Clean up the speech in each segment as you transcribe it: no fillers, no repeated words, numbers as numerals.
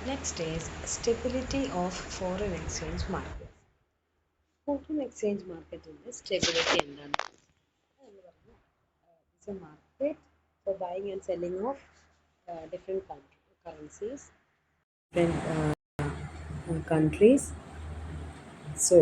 Next is stability of foreign exchange market. Foreign exchange market stability എന്താണ്? എന്ന് പറഞ്ഞാൽ it's a market for buying and selling of different currencies, different countries. So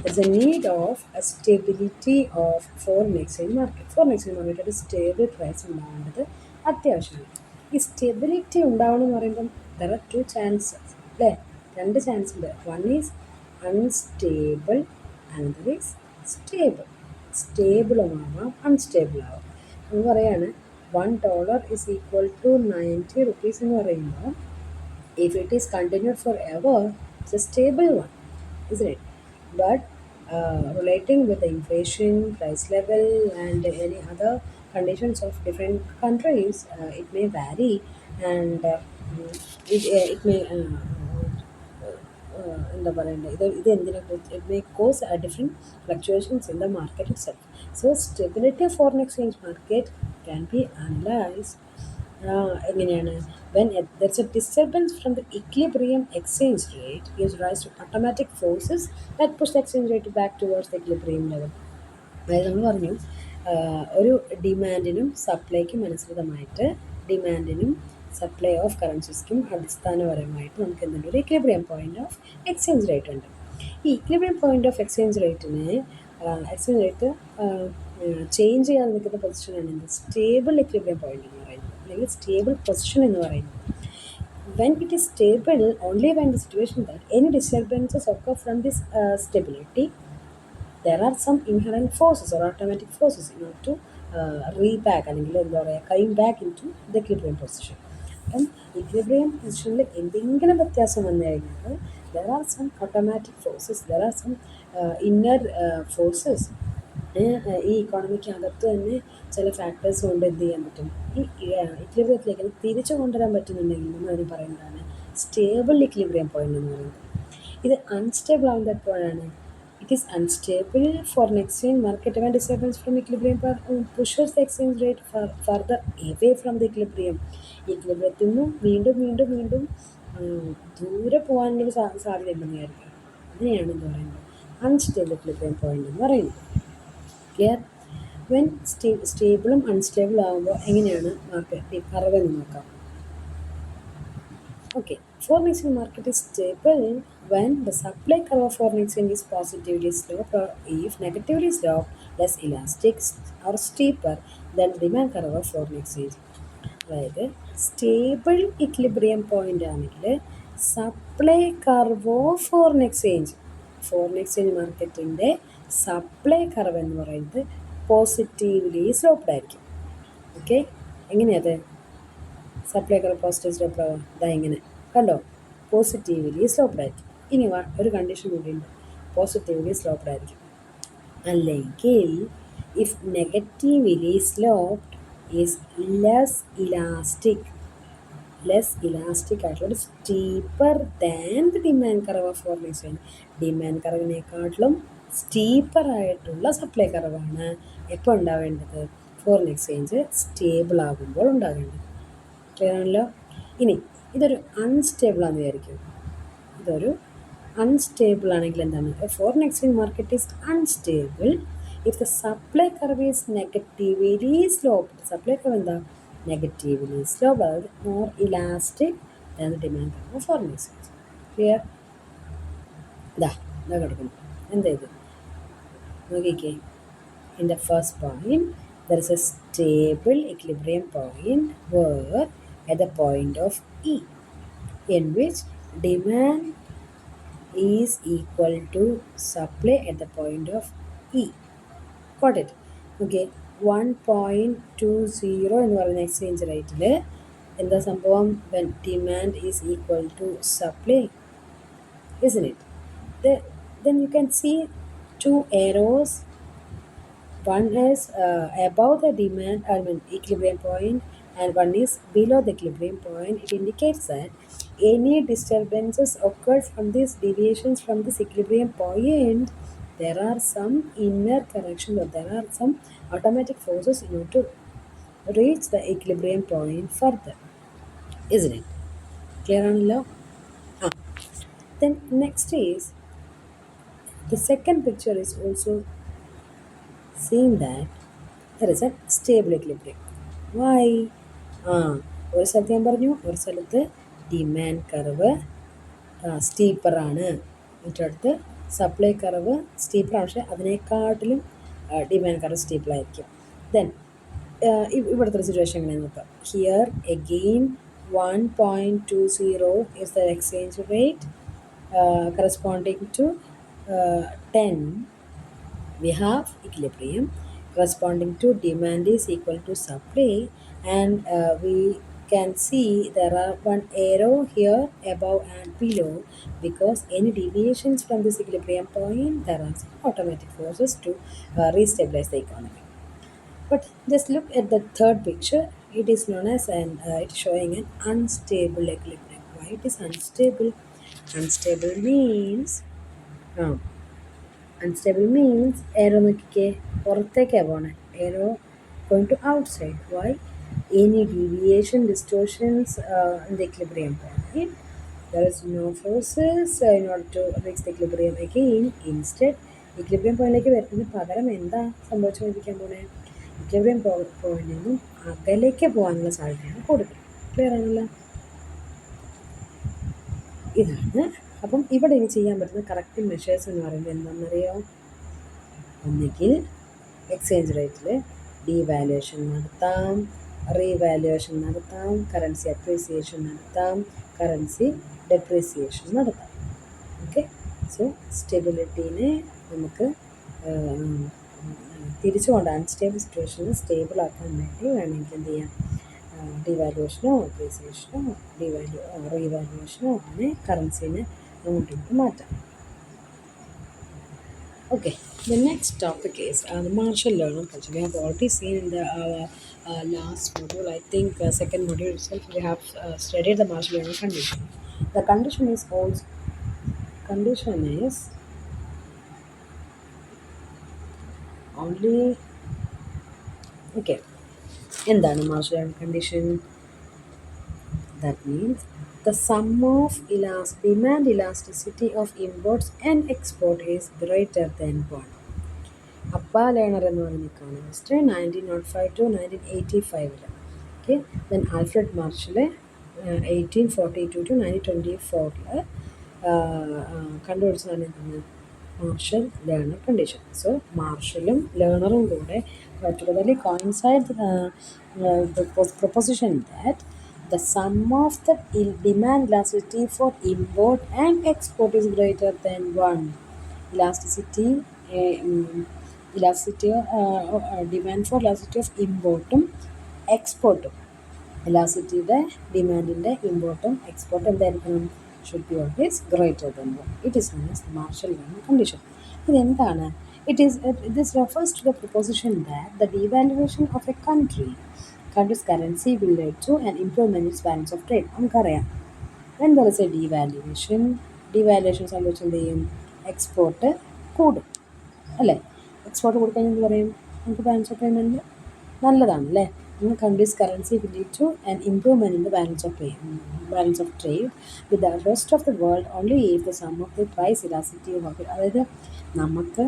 there's a need of a stability of foreign exchange market. Foreign exchange market ഒരു stable price ഉണ്ടാവേണ്ടത് അത്യാവശ്യമാണ്. ഈ stability ഉണ്ടാവണം എന്ന് പറയുമ്പം ദർ ആർ ടു ചാൻസസ് അല്ലേ? രണ്ട് chance ഉണ്ട്. One is unstable, another is stable. സ്റ്റേബിളും ആവാം, അൺസ്റ്റേബിൾ ആവാം. എന്ന് പറയാണ് $1 is equal to 90 rupees എന്ന് പറയുമ്പോൾ if it is continued forever, it's a stable one, isn't it? But relating with the inflation, price level, and any other conditions of different countries, it may vary, and it may എന്താ പറയണ്ടത്, ഇത് എന്തിനെ കുറിച്ച് it may cause different fluctuations in the market itself. So stability of foreign exchange market can be analyzed എങ്ങനെയാണ്? When there's a disturbance from the equilibrium exchange rate gives rise to automatic forces that push the exchange rate back towards the equilibrium level. അതായത് നമ്മൾ പറഞ്ഞു ഒരു ഡിമാൻഡിനും സപ്ലൈക്കും അനുസൃതമായിട്ട് ഡിമാൻഡിനും supply of കറൻസീസ്ക്കും അടിസ്ഥാനപരമായിട്ട് നമുക്ക് എന്തുണ്ട്, ഒരു equilibrium point of exchange rate ഉണ്ട്. ഈ ഇക്വിലിബ്രിയം പോയിന്റ് ഓഫ് എക്സ്ചേഞ്ച് റേറ്റിന് എക്സ്ചേഞ്ച് റേറ്റ് ചേഞ്ച് ചെയ്യാൻ നിൽക്കുന്ന പൊസിഷനാണ് എന്ത്, സ്റ്റേബിൾ ഇക്വിലിബ്രിയം പോയിന്റ് എന്ന് പറയുന്നത്, അല്ലെങ്കിൽ സ്റ്റേബിൾ പൊസിഷൻ എന്ന് പറയുന്നത്. When it is stable, only when the situation that any disturbances occur from this stability, there are some inherent forces or automatic forces in order to reback അല്ലെങ്കിൽ എന്താ പറയുക, come back into the equilibrium position. അപ്പം equilibrium പൊസിഷനിൽ എന്തെങ്കിലും വ്യത്യാസം വന്നു കഴിഞ്ഞാൽ there are some automatic forces, there are some inner forces. ഈ ഇക്കോണമിക്ക് അകത്ത് തന്നെ ചില ഫാക്ടേഴ്സ് കൊണ്ട് എന്ത് ചെയ്യാൻ പറ്റും, ഈ ഇക്വിലിബ്രിയത്തിലേക്ക് തിരിച്ചു കൊണ്ടുവരാൻ പറ്റുന്നുണ്ടെങ്കിൽ നമ്മൾ അതിന് പറയുന്നതാണ് സ്റ്റേബിൾ ഇക്വിലിബ്രിയം പോയിന്റ് എന്ന് പറയുന്നത്. ഇത് അൺസ്റ്റേബിൾ ആവുന്നത് എപ്പോഴാണ്? It is unstable for an exchange market when disturbance from equilibrium pushes the exchange rate further away from the equilibrium. ഇക്വിലിബ്രിയത്തിൽ നിന്നും വീണ്ടും വീണ്ടും വീണ്ടും ദൂരെ പോകാനുള്ളൊരു സാധ്യത ഉണ്ടെന്ന് വിചാരിക്കുക. അതിനെയാണ് എന്ത് പറയുന്നത്, അൺസ്റ്റേബിൾ ഇക്വിലിബ്രിയം പോയിന്റ് എന്ന് പറയുന്നത്. ക്ലിയർ? വെൻ സ്റ്റേബിളും അൺസ്റ്റേബിളും ആകുമ്പോൾ എങ്ങനെയാണ് മാർക്കറ്റ് കർവ് എന്ന് നോക്കാം. Okay, foreign exchange market is stable when the supply curve of foreign exchange is positively sloped, or if negatively sloped, less elastic or steeper than the demand curve of foreign exchange. അതായത് stable equilibrium point ആണെങ്കിൽ supply curve of foreign exchange മാർക്കറ്റിൻ്റെ supply curve എന്ന് പറയുന്നത് positively sloped ആയിരിക്കും. Okay, എങ്ങനെയത് supply curve positive sloped ആവുക? ഇതാ ഇങ്ങനെ കണ്ടോ, പോസിറ്റീവ്ലി സ്ലോപ്ഡ് ആയിരിക്കും. ഇനി ഒരു കണ്ടീഷൻ കൂടിയുണ്ട്, പോസിറ്റീവ്ലി സ്ലോപ്ഡ് ആയിരിക്കും. അല്ലെങ്കിൽ if negatively sloped is less elastic ആയിട്ടുള്ള steeper than the demand curve of foreign exchange. Demand കർവിനെക്കാട്ടിലും സ്റ്റീപ്പർ ആയിട്ടുള്ള സപ്ലൈ കർവാണ് എപ്പോൾ ഉണ്ടാവേണ്ടത്, ഫോറിൻ എക്സ്ചേഞ്ച് സ്റ്റേബിൾ ആകുമ്പോൾ ഉണ്ടാകേണ്ടത്. ക്ലിയർ ആണല്ലോ? ഇനി ഇതൊരു അൺസ്റ്റേബിൾ ആണെന്ന് വിചാരിക്കും. ഇതൊരു അൺസ്റ്റേബിൾ ആണെങ്കിൽ എന്താണ്, foreign exchange market is unstable if the supply curve is negatively sloped. Supply curve എന്താ, നെഗറ്റീവ്ലി സ്ലോപ്ഡ്, അതായത് more elastic than the demand curve of foreign exchange. Clear? ഇതാ കിടക്കുന്നു. എന്താ ഇത് നോക്കിക്കേ. In the first point, there is a stable equilibrium point where at the point of E, in which demand is equal to supply at the point of E. Got it? Okay, 1.20 എന്ന് പറയുന്ന exchange റേറ്റിൽ എന്താ സംഭവം, when demand is equal to supply, isn't it? Then you can see two arrows. One is above the equilibrium point, and one is below the equilibrium point. It indicates that any disturbances occurred from these deviations from this equilibrium point, there are some inner corrections, or there are some automatic forces in order to reach the equilibrium point further, isn't it? Clear ആണല്ലോ? ആ then next is the second picture is also seeing that there is a stable equilibrium. Why? ആ ഒരു സ്ഥലത്ത് ഞാൻ പറഞ്ഞു, ഒരു സ്ഥലത്ത് demand curve സ്റ്റീപ്പറാണ്, മറ്റടുത്ത് supply curve സ്റ്റീപ്പറാണ്, പക്ഷേ അതിനെക്കാട്ടിലും ഡിമാൻഡ് കർവ് സ്റ്റീപ്പറായിരിക്കും. ദെൻ ഇവിടുത്തെ ഒരു സിറ്റുവേഷൻ എങ്ങനെയാണെന്ന് നോക്കാം. Here again 1.20 is the exchange rate corresponding to 10. We have equilibrium corresponding to demand is equal to supply, and we can see there are one arrow here above and below, because any deviations from this equilibrium point, there are some automatic forces to restabilize the economy. But just look at the third picture. It is known as it's showing an unstable equilibrium. Why it is unstable? Unstable means unstable means arrow നോക്കിക്കേ പുറത്തേക്കാണ് പോണേ, arrow going to outside. Why? Any deviation, distortions in the equilibrium point, there is no forces in order to reach the equilibrium again. Instead, equilibrium പോയിന്റിലേക്ക് വരുന്നതിന് പകരം എന്താ സംഭവിച്ചുകൊണ്ടിരിക്കാൻ പോണേ? Equilibrium പോയിന്റിൽ നിന്നും അകലേക്ക് പോകാനുള്ള സാധ്യതയാണ് കൂടുതൽ. ക്ലിയർ ആണല്ലോ? ഇതാണ്. അപ്പം ഇവിടെ ഇനി ചെയ്യാൻ പറ്റുന്ന കറക്റ്റ് മെഷേഴ്സ് എന്ന് പറയുന്നത് എന്താണെന്നറിയോ? ഒന്നുകിൽ എക്സ്ചേഞ്ച് റേറ്റിൽ ഡീവാലുവേഷൻ നടത്താം, റീവാലുവേഷൻ നടത്താം, കറൻസി അപ്രീസിയേഷൻ നടത്താം, കറൻസി ഡെപ്രീസിയേഷൻ നടത്താം. ഓക്കെ, സോ സ്റ്റെബിലിറ്റീനെ നമുക്ക് തിരിച്ചുകൊണ്ട് അൺസ്റ്റേബിൾ സിറ്റുവേഷനിൽ സ്റ്റേബിൾ ആക്കാൻ വേണ്ടി വേണമെങ്കിൽ എന്ത് ചെയ്യാം? ഡിവാലുവേഷനോ അപ്രീസിയേഷനോ റീവാലുവേഷനോ അങ്ങനെ കറൻസീനെ അങ്ങോട്ടേക്ക് മാറ്റാം. Okay, the next topic is the martial law of culture. We have already seen in the last module, I think second module itself, we have studied the martial law condition. The condition is only okay. എന്താണ് martial law condition? That means the sum of demand elasticity of imports and export is greater than 1. അപ്പ Lerner എന്ന് പറയുന്ന economist 1905 to 1985. Okay, then Alfred Marshall 1842 to 1924 കണ്ടുപിടിച്ചതാണ് എന്താണ്? Marshall Lerner condition. So മാർഷലും ലേണറും കൂടെ together coincide the proposition that the sum of the demand elasticity for import and export is greater than 1. Elasticity demand for elasticity of importum exportum. Elasticity ഡിമാൻഡിൻ്റെ ഇമ്പോർട്ടും എക്സ്പോർട്ടും എന്തായിരിക്കണം? should be always greater than 1. It is known as the Marshall Lerner condition. ഇതെന്താണ്? This refers to the proposition that the devaluation of a country's currency will lead to an improvement in its balance of trade. നമുക്കറിയാം, when there is a devaluation സംഭവിച്ച് എന്ത് ചെയ്യും? Export കൂടും അല്ലേ? Export കൂടിക്കഴിഞ്ഞാൽ എന്ത് പറയും? നമുക്ക് ബാലൻസ് ഓഫ് പേയ്മെൻറ്റ് നല്ലതാണ് അല്ലേ? Country's currency will lead to an improvement in the balance of trade with the rest of the world only if the sum of the price elasticity of it. അതായത് നമുക്ക്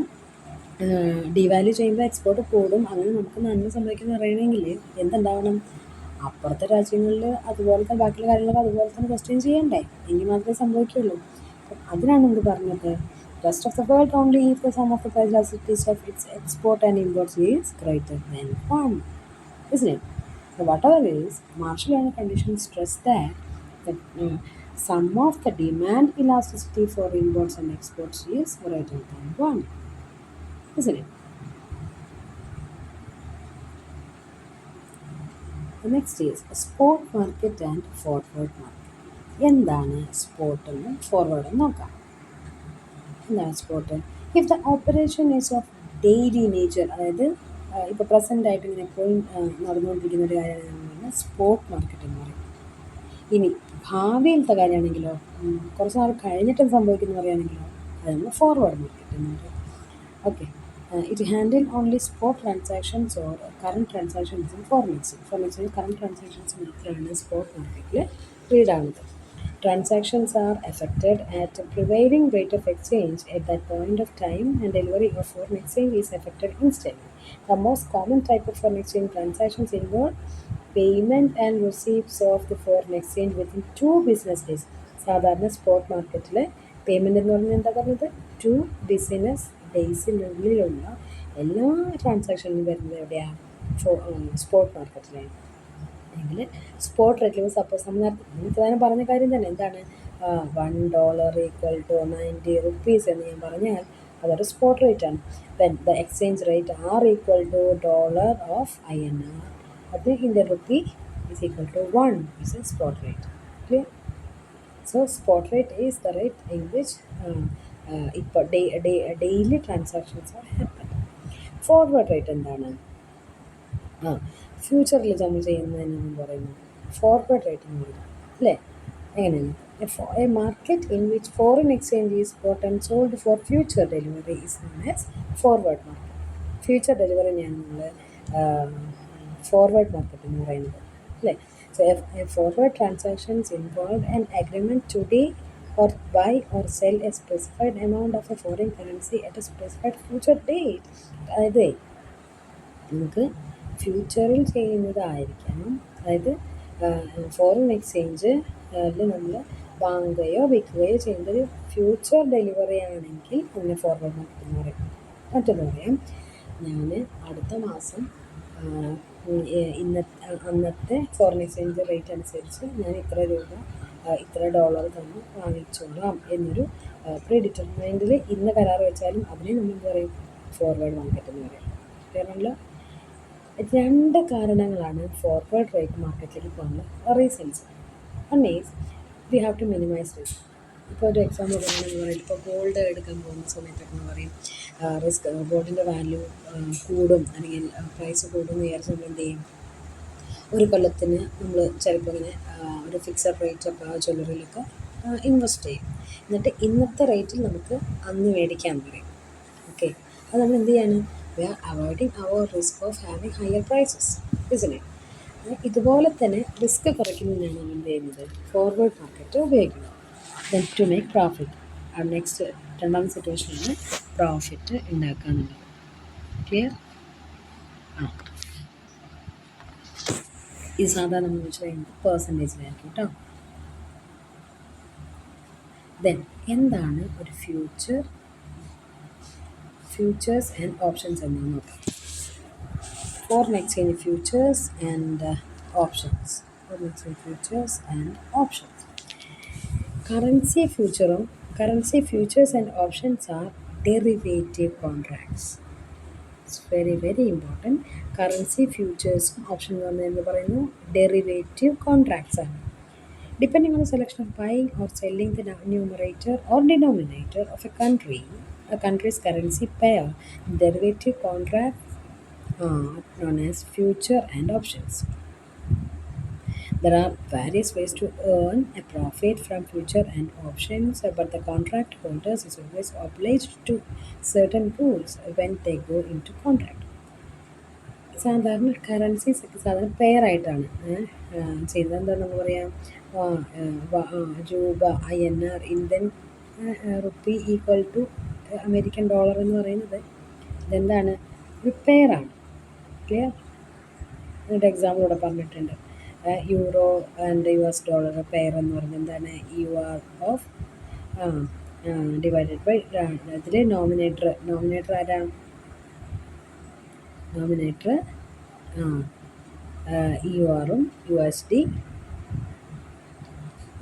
devalue ചെയ്യുമ്പോൾ export കൂടും, അങ്ങനെ നമുക്ക് നന്മ സംഭവിക്കുന്ന പറയണമെങ്കിൽ എന്തുണ്ടാവണം? അപ്പുറത്തെ രാജ്യങ്ങളിൽ അതുപോലത്തെ ബാക്കിയുള്ള കാര്യങ്ങളൊക്കെ അതുപോലെ തന്നെ ക്വസ്റ്റ്യൻ ചെയ്യണ്ടേ? എങ്കിൽ മാത്രമേ സംഭവിക്കുള്ളൂ. അപ്പം അതിനാണ് എന്ത് പറഞ്ഞത്? rest of the world only if the sum of the price elasticities of its export and imports is greater than 1. Isn't it? So whatever is, Marshall Lerner conditions stress that the sum of the demand elasticity for imports and exports is greater than 1. Isn't it? The next is a spot market and forward market. എന്താണ് സ്പോട്ടും ഫോർവേഡും നോക്കാം. എന്താണ് spot? If the operation is of daily nature, അതായത് ഇപ്പോൾ present ആയിട്ട് ഇങ്ങനെ എപ്പോഴും നടന്നുകൊണ്ടിരിക്കുന്ന ഒരു കാര്യമാണ് സ്പോട്ട് മാർക്കറ്റ് എന്ന് പറയും. ഇനി ഭാവിയിലത്തെ കാര്യമാണെങ്കിലോ, കുറച്ച് നാൾ കഴിഞ്ഞിട്ട് സംഭവിക്കുന്ന പറയുകയാണെങ്കിലോ, അതാണ് ഫോർവേഡ് മാർക്കറ്റ് എന്ന് പറയും. Okay, it handle only spot transactions or current transactions in foreign exchange. Current transactions മാത്രമാണ് സ്പോട്ട് മാർക്കറ്റിൽ റീഡ് ആവുന്നത്. Transactions are effected at a prevailing rate of exchange at that point of time, and delivery of foreign exchange is effected instantly. The most common type of foreign exchange transactions involve payment and receipts of the foreign exchange within 2 business days. സാധാരണ spot മാർക്കറ്റിൽ payment എന്ന് പറഞ്ഞാൽ എന്താ പറഞ്ഞത് 2 business ഡേയ്സിനുള്ളിലുള്ള എല്ലാ ട്രാൻസാക്ഷനും വരുന്നത് എവിടെയാണ് spot മാർക്കറ്റിലാണ്. എങ്കിൽ സ്പോട്ട് റേറ്റിൽ സപ്പോസ് നമ്മൾ നേരത്തെ തന്നെ പറഞ്ഞ കാര്യം തന്നെ എന്താണ് $1 = 90 rupees എന്ന് ഞാൻ പറഞ്ഞാൽ അതൊരു സ്പോട്ട് റേറ്റ് ആണ്. When the exchange rate $R=$of INR, അത് Indian rupee =1 is a spot rate. Clear? So spot rate is the rate in which ഇപ്പോൾ daily transactions are happening. Forward rate എന്താണ്? ഫ്യൂച്ചറിൽ നമ്മൾ ചെയ്യുന്നതിനെന്ന് പറയുന്നത് ഫോർവേഡ് റേറ്റ് എന്ന് പറയുന്നത് അല്ലേ? എങ്ങനെയാണ്? A market in which foreign exchange is bought and sold for future delivery is known as forward market. Future ഡെലിവറിനെയാണ് നമ്മൾ ഫോർവേഡ് മാർക്കറ്റ് എന്ന് പറയുന്നത് അല്ലേ? So forward transactions involve an agreement today or buy or sell a specified amount of a foreign currency at a specified future date. അതായത് നമുക്ക് ഫ്യൂച്ചറിൽ ചെയ്യുന്നതായിരിക്കണം. അതായത് foreign എക്സ്ചേഞ്ചിൽ നമ്മൾ വാങ്ങുകയോ വിൽക്കുകയോ ചെയ്യുന്നത് ഫ്യൂച്ചർ ഡെലിവറി ആണെങ്കിൽ അതിനെ ഫോർവേഡ് മാർക്കറ്റ് എന്ന് പറയും. മറ്റൊന്ന് പറയാം, ഞാൻ അടുത്ത മാസം അന്നത്തെ ഫോറിൻ എക്സ്ചേഞ്ച് റേറ്റ് അനുസരിച്ച് ഞാൻ ഇത്ര രൂപ ഇത്ര ഡോളർ തന്ന് വാങ്ങിച്ചോളാം എന്നൊരു പ്രീ ഡിറ്റർമൈൻഡിൽ ഇന്ന് കരാർ വെച്ചാലും അതിനെ നമ്മൾ എന്ത് പറയും? ഫോർവേഡ് മാർക്കറ്റ് എന്ന് പറയും. കാരണമല്ല, 2 കാരണങ്ങളാണ് ഫോർവേഡ് റേറ്റ് മാർക്കറ്റിലേക്ക് പോകാനുള്ള reasons. One is we have to minimise risk. ഇപ്പോൾ ഒരു എക്സാമ്പിൾ പറയുകയാണെന്ന് പറയും, ഇപ്പോൾ ഗോൾഡ് എടുക്കാൻ പോകുന്ന സമയത്തൊക്കെ എന്ന് പറയും റിസ്ക് ഗോൾഡിൻ്റെ വാല്യൂ കൂടും അല്ലെങ്കിൽ പ്രൈസ് കൂടും എന്ന് വിചാരിച്ച് നമ്മൾ എന്ത് ചെയ്യും? ഒരു കൊല്ലത്തിന് നമ്മൾ ചിലപ്പോൾ ഇങ്ങനെ ഒരു ഫിക്സഡ് റേറ്റൊക്കെ ജ്വല്ലറിയിലൊക്കെ ഇൻവെസ്റ്റ് ചെയ്യും. എന്നിട്ട് ഇന്നത്തെ റേറ്റിൽ നമുക്ക് അന്ന് മേടിക്കാമെന്ന് പറയും. ഓക്കെ, അത് നമ്മൾ എന്ത് ചെയ്യാണ്? We are avoiding our risk of having higher prices, isn't it? ഇതുപോലെ തന്നെ റിസ്ക് കുറയ്ക്കുന്നതിനാണ് നമ്മൾ എന്ത് ചെയ്യുന്നത്? ഫോർവേഡ് മാർക്കറ്റ് ഉപയോഗിക്കുന്നത്. Then to make profit. Next രണ്ടാമത്തെ സിറ്റുവേഷനാണ് പ്രോഫിറ്റ് ഉണ്ടാക്കുക എന്നുള്ളത്. ക്ലിയർ? ഇത് സാധാരണ നമ്മൾ വെച്ച് കഴിയുമ്പോൾ പെർസെൻറ്റേജിലായിരിക്കും കേട്ടോ. ദെൻ എന്താണ് ഒരു ഫ്യൂച്ചേഴ്സ് ആൻഡ് ഓപ്ഷൻസ് എന്നാണ് നോക്കാം. Foreign exchange futures and options. Foreign exchange futures and options. Currency futures and options are derivative contracts. It's very very important. Currency ഫ്യൂച്ചേഴ്സും ഓപ്ഷൻ എന്ന് പറഞ്ഞാൽ എന്ത് പറയുന്നു? ഡെറിവേറ്റീവ് കോൺട്രാക്ട്സ് ആണ്. Depending on the selection of buying or selling the numerator or denominator of a country's currency pair, derivative contracts are known as future and options. There are various ways to earn a profit from future and options, but the contract holders is always obliged to certain rules when they go into contract. സാധാരണ currencies ഒക്കെ സാധാരണ pair ആയിട്ടാണ് ചെയ്യുന്നത്. എന്താ നമ്മൾ പറയാം? രൂപ INR, Indian rupee = American dollar എന്ന് പറയുന്നത് ഇതെന്താണ്? ഒരു പെയറാണ്. ക്ലിയർ? എന്നിട്ട് എക്സാമ്പിൾ ഇവിടെ പറഞ്ഞിട്ടുണ്ട്. Euro and US dollar pair എന്ന് പറയുന്നത് എന്താണ്? UR ഓഫ് ഡിവൈഡഡ് ബൈ ഇതിൽ നോമിനേറ്റർ ആരാണ്? Nominator EUR-ഉം USD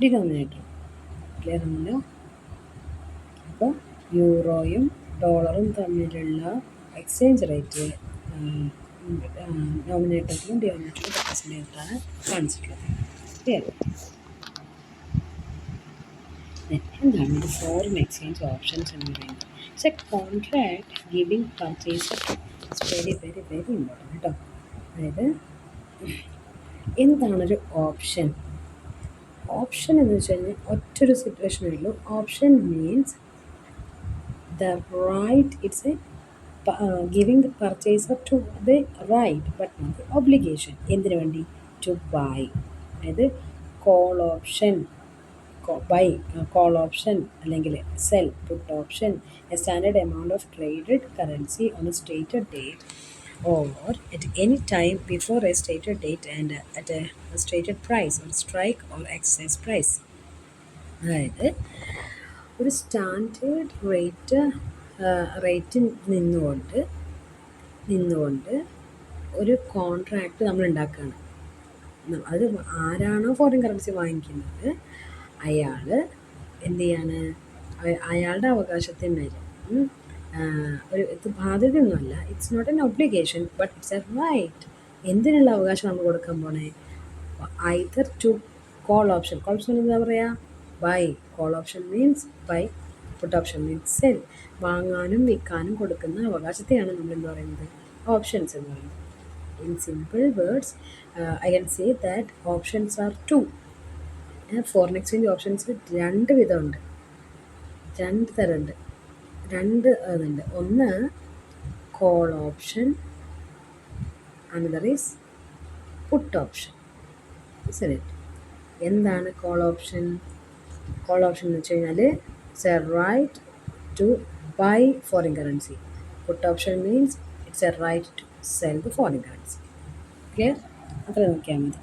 ഡിനോമിനേറ്ററും. ക്ലിയർ ആണല്ലോ? അപ്പോൾ യൂറോയും ഡോളറും തമ്മിലുള്ള എക്സ്ചേഞ്ച് റേറ്റ് നോമിനേറ്ററിലും ഡിനോമിനേറ്ററിലും റെപ്രസെൻ്റ് ചെയ്തിട്ടാണ് കാണിച്ചിട്ടുള്ളത്. ക്ലിയർ? എന്താണ് ഒരു ഫോറിൻ എക്സ്ചേഞ്ച് ഓപ്ഷൻസ് എന്ന് പറയുന്നത്? It's A contract giving purchaser. It's very very very important കേട്ടോ. അതായത് എന്താണൊരു ഓപ്ഷൻ? ഓപ്ഷൻ എന്ന് വെച്ച് കഴിഞ്ഞാൽ ഒറ്റൊരു സിറ്റുവേഷനേ ഉള്ളൂ. Option means the right, it's a giving the purchaser to the right but not the obligation. എന്തിനു വേണ്ടി? To buy. അതായത് call option, buy call option അല്ലെങ്കിൽ sell put option a standard amount of traded currency on a stated date or at any time before a stated date and at a stated price or strike or excess price. അതായത് ഒരു standard റേറ്റിൽ നിന്നുകൊണ്ട് ഒരു contract നമ്മൾ ഉണ്ടാക്കുകയാണ്. അത് ആരാണോ foreign currency വാങ്ങിക്കുന്നത് അയാൾ എന്ത് ചെയ്യാണ്, അയാളുടെ അവകാശത്തിന്മേൽ ഒരു ഇത് ബാധ്യതയൊന്നുമല്ല. It's not an obligation but it's a right. എന്തിനുള്ള അവകാശം നമ്മൾ കൊടുക്കാൻ പോണേ? Either to call option. Call option എന്താ പറയുക? Buy. Call option means buy, put option means sell. വാങ്ങാനും വിൽക്കാനും കൊടുക്കുന്ന അവകാശത്തെയാണ് നമ്മൾ എന്ത് പറയുന്നത്? ഓപ്ഷൻസ് എന്ന് പറയുന്നത്. In simple words I can say that options are two. Foreign exchange options രണ്ട് വിധമുണ്ട്, രണ്ട് തരമുണ്ട്, രണ്ട് ഇതുണ്ട്. ഒന്ന് call option, another is put option. ശരി, എന്താണ് കോൾ ഓപ്ഷൻ? കോൾ ഓപ്ഷൻ എന്ന് വെച്ച് കഴിഞ്ഞാൽ it's a right to buy foreign currency. Put option means it's a right to sell the foreign currency. Clear? അത്ര നോക്കിയാൽ മതി.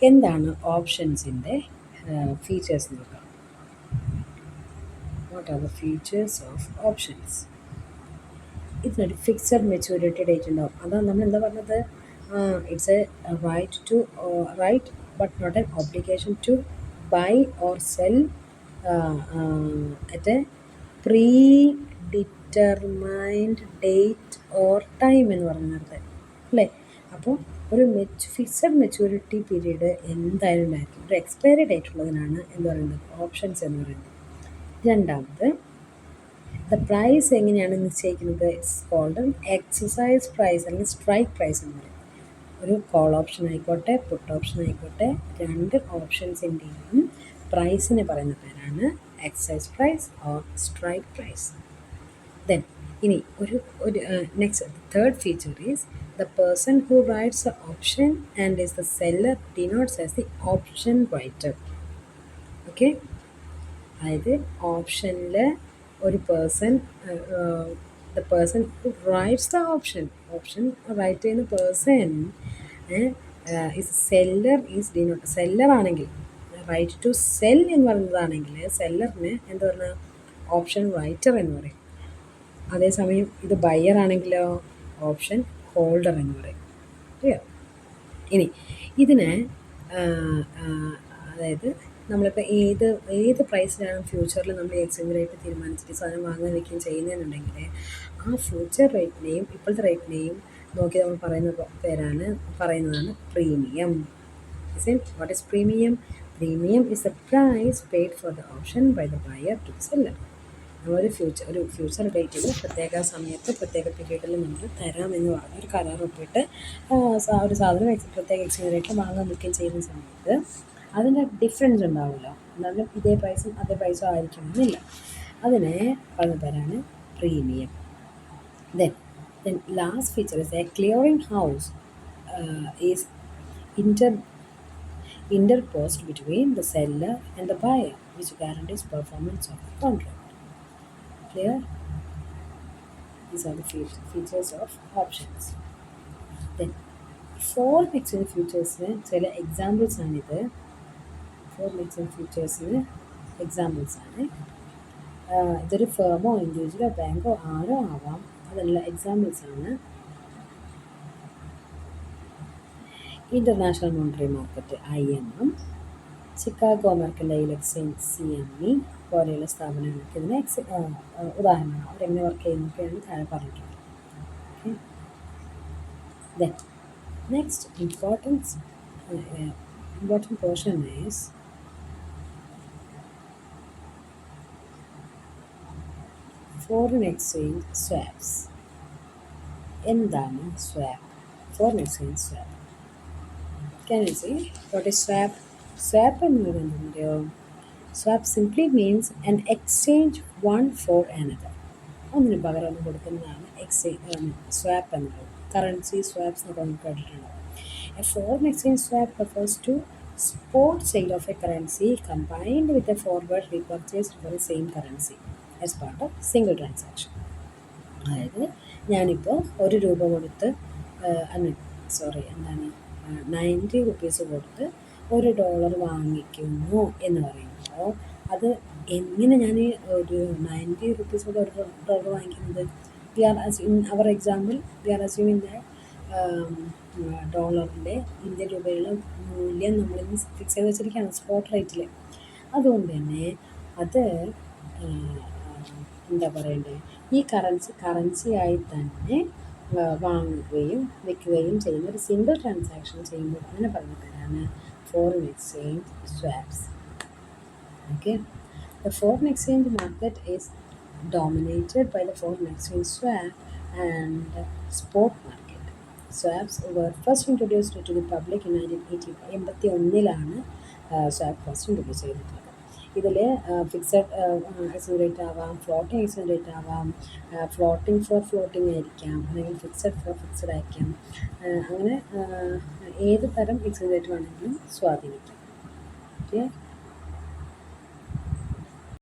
എന്താണ് ഓപ്ഷൻസിൻ്റെ ഫീച്ചേഴ്സ് നോക്കാം. What are the features of options? ഇതിനൊരു ഫിക്സഡ് മെച്യൂരിറ്റി ഡേറ്റ് ഉണ്ടാവും. അതാണ് നമ്മൾ എന്താ പറഞ്ഞത്? It's a right but not an obligation to buy or sell at a predetermined date or time എന്ന് പറഞ്ഞത് അല്ലേ? അപ്പോൾ ഒരു ഫിക്സഡ് മെച്യൂരിറ്റി പീരീഡ് എന്തായാലും ഉണ്ടായിരിക്കും. ഒരു എക്സ്പയറി ഡേറ്റ് ഉള്ളതിനാണ് എന്ത് പറയുന്നത്? ഓപ്ഷൻസ് എന്ന് പറയുന്നത്. രണ്ടാമത്, ദ പ്രൈസ് എങ്ങനെയാണ് നിശ്ചയിക്കുന്നത്? ഇറ്റ്സ് കോൾഡ് എക്സസൈസ് പ്രൈസ് അല്ലെങ്കിൽ സ്ട്രൈക്ക് പ്രൈസ് എന്ന് പറയും. ഒരു കോൾ ഓപ്ഷൻ ആയിക്കോട്ടെ പുട്ട് ഓപ്ഷൻ ആയിക്കോട്ടെ, രണ്ട് ഓപ്ഷൻസിൻ്റെയും പ്രൈസിന് പറയുന്ന പേരാണ് exercise price or strike price. Then ഇനി ഒരു next third feature is the person who writes the option and is the seller denotes as the option writer. Okay, അതായത് ഓപ്ഷനിൽ ഒരു person, the person who writes the option write ചെയ്യുന്ന person is seller is denote. സെല്ലറാണെങ്കിൽ right to sell എന്ന് പറയുന്നതാണെങ്കിൽ സെല്ലറിന് എന്ത് പറഞ്ഞാൽ option writer എന്ന് പറയും. അതേസമയം ഇത് ബയ്യർ ആണെങ്കിലോ ഓപ്ഷൻ ഹോൾഡർ എന്ന് പറയും. ക്ലിയർ? ഇനി ഇതിന് അതായത് നമ്മളിപ്പോൾ ഏത് പ്രൈസിലാണ് ഫ്യൂച്ചറിൽ നമ്മൾ എക്സ്ചേഞ്ച് റേറ്റ് തീരുമാനിച്ചിട്ട് സാധനം വാങ്ങാൻ വയ്ക്കുകയും ചെയ്യുന്നതെന്നുണ്ടെങ്കിൽ ആ ഫ്യൂച്ചർ റേറ്റിനെയും ഇപ്പോഴത്തെ റേറ്റിനെയും നോക്കി നമ്മൾ പറയുന്നതാണ് premium. What is premium? Premium is the price paid for the option by the buyer to seller. ഒരു ഫ്യൂച്ചർ ഡേറ്റിൽ പ്രത്യേക സമയത്ത് പ്രത്യേക പീരീഡിൽ നമ്മൾ തരാമെന്ന് പറഞ്ഞ് ഒരു കരാർ ഒപ്പിട്ട് ഒരു സാധനം പ്രത്യേക എക്സ്ചേഞ്ച് റേറ്റിൽ വാങ്ങാൻ നിൽക്കുകയും ചെയ്യുന്ന സമയത്ത് അതിൻ്റെ ഡിഫറൻസ് ഉണ്ടാവുമല്ലോ. എന്നാലും ഇതേ പ്രൈസും അതേ പ്രൈസും ആയിരിക്കണമെന്നില്ല. അതിനെ പറഞ്ഞ പേരാണ് premium. Then last feature is A clearing house is interposed between the seller and the buyer, which guarantees performance of the contract. Clear? These are the features of options. Then foreign exchange futures-ന് ചില examples ആണിത്. Foreign exchange ഫ്യൂച്ചേഴ്സിന് examples ആണ്. ഇതൊരു ഫേമോ ഇൻഡിവിജ്വലോ ബാങ്കോ ആരോ ആവാം. അതെല്ലാം examples ആണ്. International monetary market IMM, Chicago mercantile exchange CME പോലെയുള്ള സ്ഥാപനങ്ങൾക്ക് ഇതിന് ഉദാഹരണമാണ്. അവരെങ്ങനെ വർക്ക് ചെയ്യുന്നൊക്കെയാണ് താഴെ പറഞ്ഞിട്ടുള്ളത്. Okay, then next important portion is foreign exchange swaps. എന്താണ് swap? Foreign exchange swap. Can you see what is swap? Swap എന്ന് പറയുന്നത് swap simply means an exchange one for another. ഒന്നിന് പകരം ഒന്ന് കൊടുക്കുന്നതാണ് സ്വാപ്പ് എന്നുള്ളത്. കറൻസി സ്വാപ്സ് എന്നൊക്കെ നമുക്ക് കേട്ടിട്ടുണ്ടാവും. A foreign exchange swap refers to spot sale of a currency combined with a forward repurchase for the same currency as part of single transaction. അതായത് ഞാനിപ്പോൾ ഒരു രൂപ കൊടുത്ത് സോറി എന്താണ് 90 റുപ്പീസ് കൊടുത്ത് $1 വാങ്ങിക്കുന്നു എന്ന് പറയുമ്പോൾ അത് എങ്ങനെ ഞാൻ ഒരു 90 റുപ്പീസ് കൊണ്ട് $1 വാങ്ങിക്കുന്നത്? We are in our example we are assuming that ഡോളറിൻ്റെ ഇന്ത്യൻ രൂപയുടെ മൂല്യം നമ്മളിന്ന് ഫിക്സ് ചെയ്ത് വെച്ചിരിക്കുകയാണ് സ്പോട്ട് റേറ്റിൽ. അതുകൊണ്ട് തന്നെ അത് എന്താ പറയണ്ടേ, ഈ കറൻസിയായി തന്നെ വാങ്ങുകയും വിൽക്കുകയും ചെയ്യുന്ന ഒരു സിംഗിൾ ട്രാൻസാക്ഷൻ ചെയ്യുമ്പോൾ അങ്ങനെ പറയുന്ന പേരാണ് foreign exchange swaps. Okay, the foreign exchange market is dominated by the foreign exchange swap and spot market. Swaps were first introduced to the public in 1981. Swap first introduce ചെയ്തിട്ടുള്ളത്. ഇതിൽ fixed exchange rate ആവാം, floating exchange rate ആവാം, floating four floating ആയിരിക്കാം, അല്ലെങ്കിൽ fixed four fixed ആയിരിക്കാം. അങ്ങനെ ഏത് തരം എക്സ്ചേഞ്ച് റേറ്റ് വേണമെങ്കിലും സ്വാധീനിക്കാം. ഓക്കെ.